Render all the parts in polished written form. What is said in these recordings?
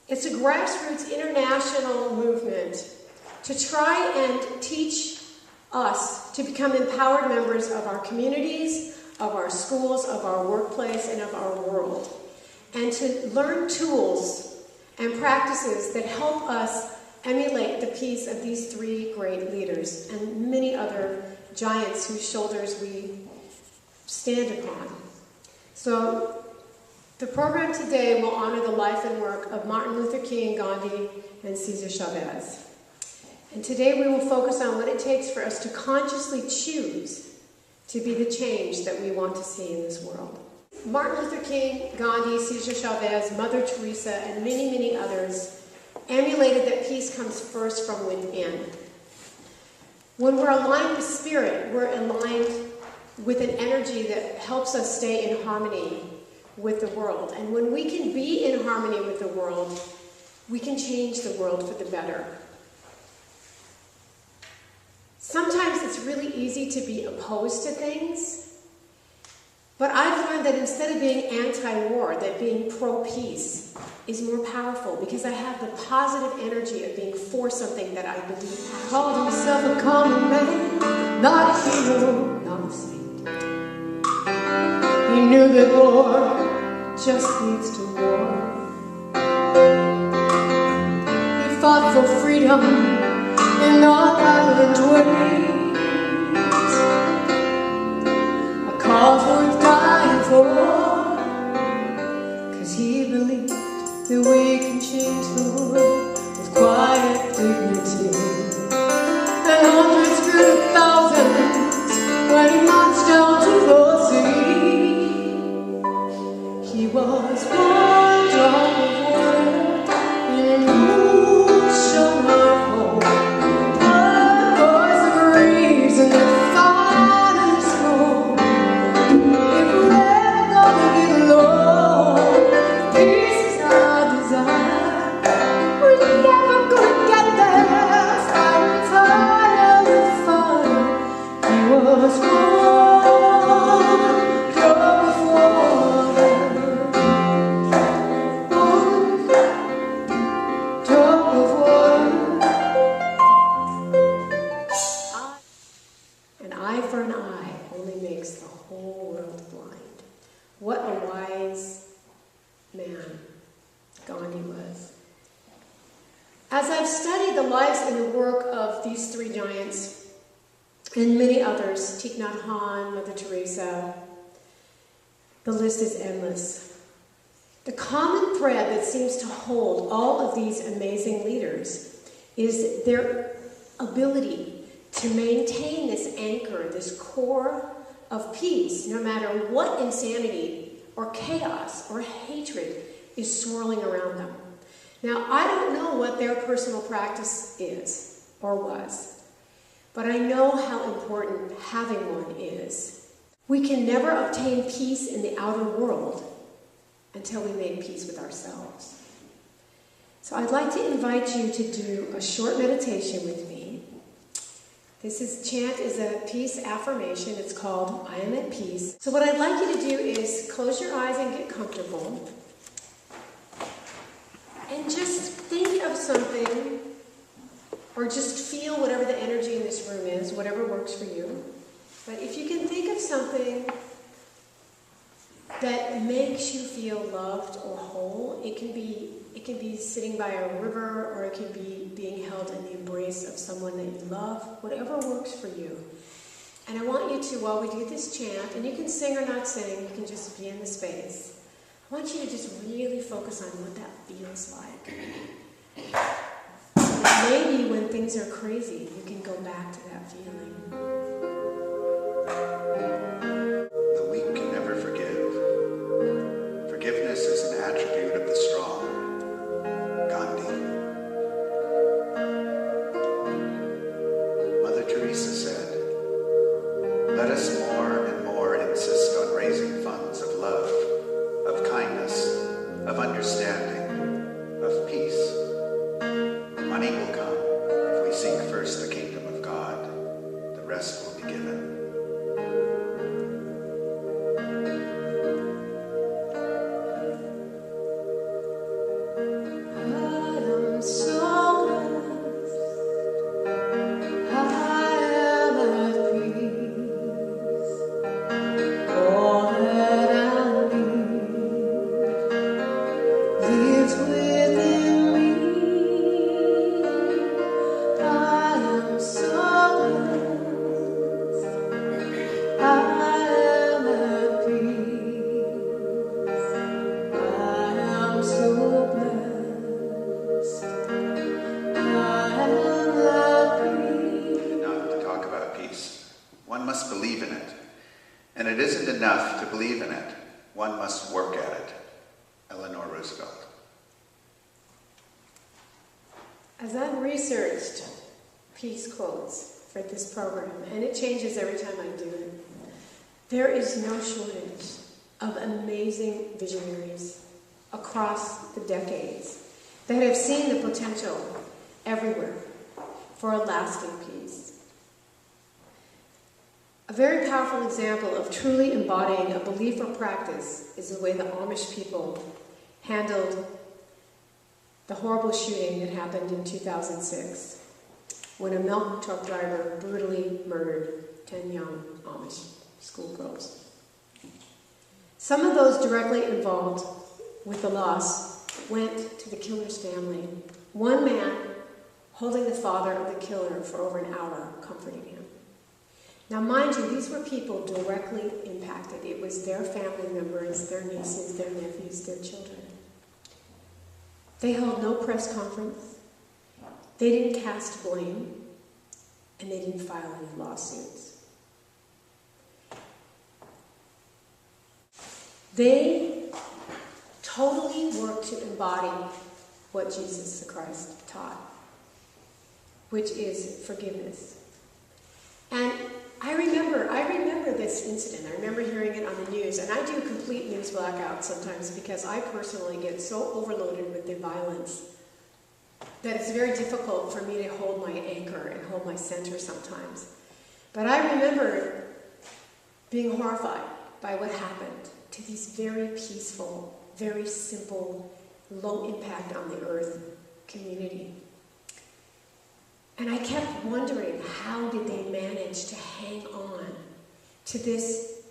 It's a grassroots international movement to try and teach us to become empowered members of our communities, of our schools, of our workplace, and of our world, and to learn tools and practices that help us emulate the peace of these three great leaders and many other giants whose shoulders we stand upon. So the program today will honor the life and work of Martin Luther King, Ghandi, and Cesar Chavez. And today we will focus on what it takes for us to consciously choose to be the change that we want to see in this world. Martin Luther King, Ghandi, Cesar Chavez, Mother Teresa, and many, many others emulated that peace comes first from within. When we're aligned with spirit, we're aligned with an energy that helps us stay in harmony with the world. And when we can be in harmony with the world, we can change the world for the better. Sometimes it's really easy to be opposed to things, but I've learned that instead of being anti-war, that being pro-peace is more powerful because I have the positive energy of being for something that I believe. He called himself a common man, not a hero, not a saint. He knew that war just leads to war. He fought for freedom in all violent ways, a cause worth dying for, 'cause he believed that we can change the world with quiet dignity. And hundreds grew to thousands when he marched down to the sea. He was one drop of water in an ocean of hope. One voice of reason that finally spoke. If we're ever gonna get along, peace is our desire. We're never gonna get there. Fighting fire with fire. He was one drop of water. One drop of water. An eye for an eye only makes the whole world blind. What a wise man Gandhi was. As I've studied the lives and the work of these three giants and many others, Thich Nhat Hanh, Mother Teresa, the list is endless. The common thread that seems to hold all of these amazing leaders is their ability to maintain this anchor, this core of peace, no matter what insanity or chaos or hatred is swirling around them. Now, I don't know what their personal practice is or was, but I know how important having one is. We can never obtain peace in the outer world until we make peace with ourselves. So I'd like to invite you to do a short meditation with me. This chant is a peace affirmation. It's called I Am at Peace. So what I'd like you to do is close your eyes and get comfortable. And just think of something, or just feel whatever the energy in this room is, whatever works for you. But if you can think of something that makes you feel loved or whole, it can be sitting by a river, or it can be being held in the embrace of someone that you love, whatever works for you. And I want you to, while we do this chant, and you can sing or not sing, you can just be in the space, I want you to just really focus on what that feels like. Maybe when things are crazy, you can go back to that feeling. The weak can never forgive. Forgiveness is an attribute of the strong. Gandhi. Mother Teresa said, "Let us more and more insist on raising funds of love, of kindness, of understanding, of peace. Money will come if we seek first the kingdom of God. The rest will be given." I one must work at it. Eleanor Roosevelt. As I've researched peace quotes for this program, and it changes every time I do it, there is no shortage of amazing visionaries across the decades that have seen the potential everywhere for a lasting peace. A very powerful example of truly embodying a belief or practice is the way the Amish people handled the horrible shooting that happened in 2006 when a milk truck driver brutally murdered 10 young Amish schoolgirls. Some of those directly involved with the loss went to the killer's family. One man holding the father of the killer for over an hour, comforting him. Now, mind you, these were people directly impacted. It was their family members, their nieces, their nephews, their children. They held no press conference. They didn't cast blame, and they didn't file any lawsuits. They totally worked to embody what Jesus Christ taught, which is forgiveness. And I remember this incident. I remember hearing it on the news, and I do complete news blackout sometimes because I personally get so overloaded with the violence that it's very difficult for me to hold my anchor and hold my center sometimes. But I remember being horrified by what happened to these very peaceful, very simple, low impact on the earth community. And I kept wondering, how did they manage to hang on to this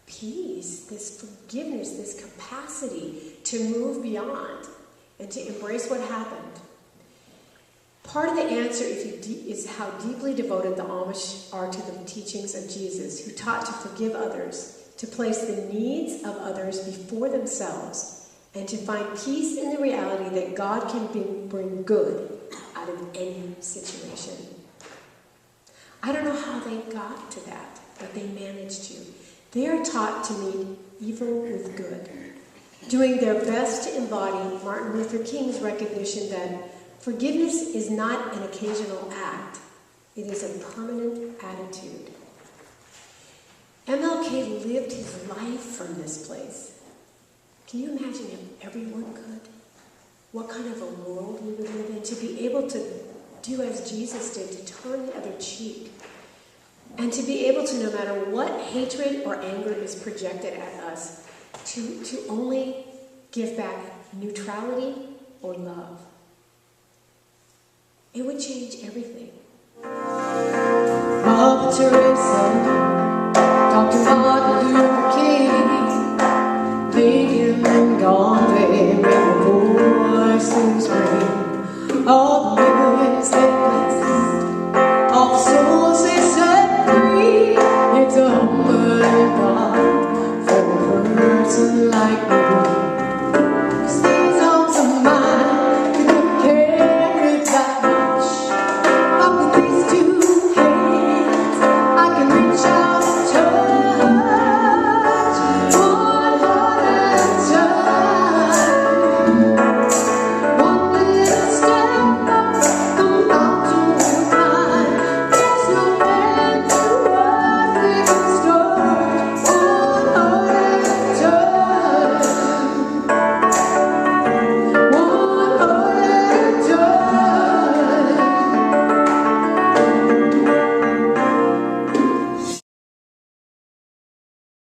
peace, this forgiveness, this capacity to move beyond and to embrace what happened? Part of the answer is how deeply devoted the Amish are to the teachings of Jesus, who taught to forgive others, to place the needs of others before themselves, and to find peace in the reality that God can bring good out of any situation. I don't know how they got to that, but they managed to. They are taught to meet evil with good, doing their best to embody Martin Luther King's recognition that forgiveness is not an occasional act, it is a permanent attitude. MLK lived his life from this place. Can you imagine if everyone could? What kind of a world we would live in, to be able to do as Jesus did, to turn the other cheek, and to be able to, no matter what hatred or anger is projected at us, to only give back neutrality or love. It would change everything. Mother Teresa, Dr. Martin Luther King, Lincoln and Ghandi, may the voices ring. All the